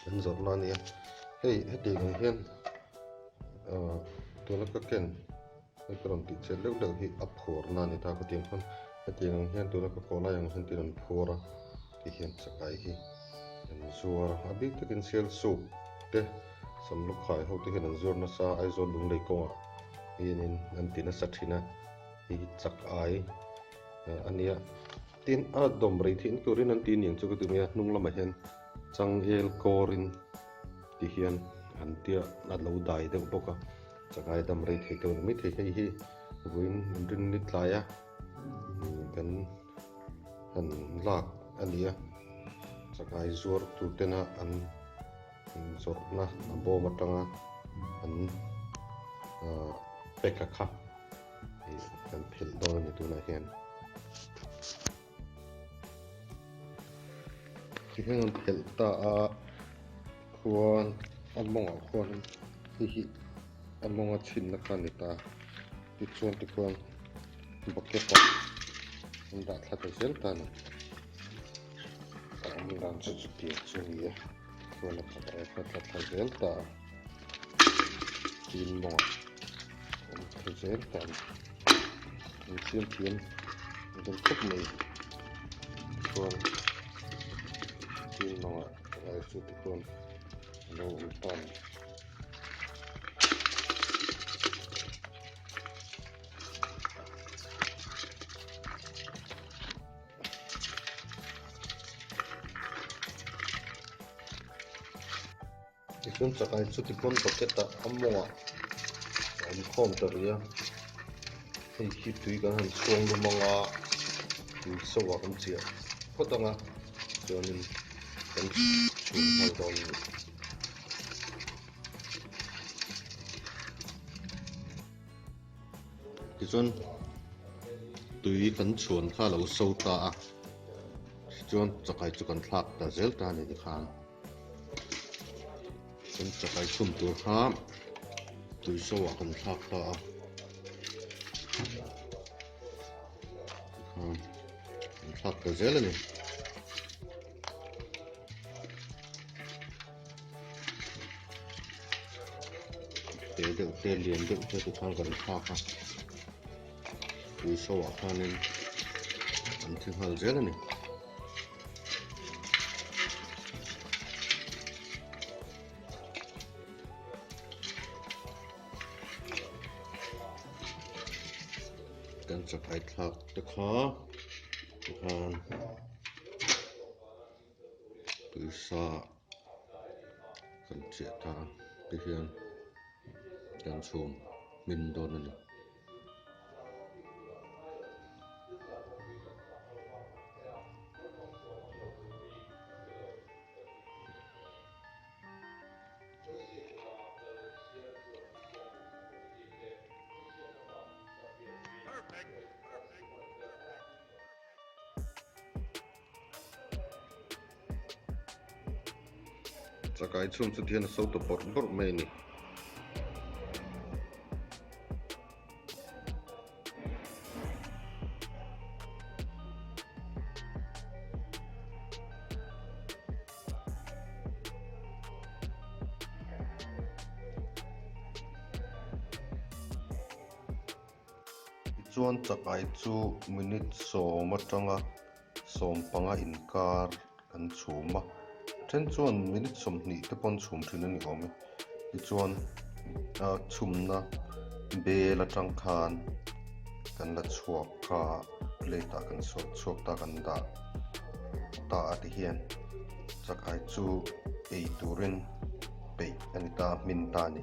an zor na nia hei heti ngang hian tuna ka ken karon ti che leu deuh hi a phur na ni ta ka tiang khan heti ngang hian tuna ka kola yang hian tin an phura ti hian chakai hi an zuar a bik takin sel soup te sam lu khai ho te hian an zuar na sa ai zo lung lei konga hianin an tina sathina hi chak ai ania tin a dom rei thin turin an tin yang chu ka tumia hnung lama hian chang el korin ti hian an tia a lo dai deuh boka chakai dam rei thei to mi thei hei hi vuin rin ni tlaya kan an lak ania chakai zuar tu tena an zor na bo matanga an peka kha kan phel do ni tu na hian hian phel ta a khuan among khuan hi among a chin na kan ni ta ti chuan ti khuan bucket ta an da thla te sel ta ni an dan chu chu ti chu ni khuan la ta thla sel ta tin mo an thla sel ta an chiam chiam an khop nei khuan tin mo ai chu ti khuan lo tan isun chakai chu ti kon bucket ta amonga an khom ta ria hei hi tui kan han chuang lu manga tu sowa kan chia photanga chuanin kan chun hal don tichuan tui kan chuan kha lo so ta a chuan chakai chu kan thlak ta zel ta ni khan kan chakai chum tur kha tui sowa kan thlak ta a kan thlak ta zel ani te lian deuh te tu khan kan thlak a tui sowa khanin an thing hal zel ani kan chakai thlak te kha khan tui sa kan chia ta ti hian kan chum min don ani chakai chum chu thian so to bor bor mai ni chuan chakai chu minute som atanga som panga inkar kan chuma then chuan minute som ni te pon chum thin ani awmi ti chuan chumna bel atang khan kan la chuak kha plate a kan chuak ta kan da ta ati hian chakai chu ei turin pe ani ta min ta ni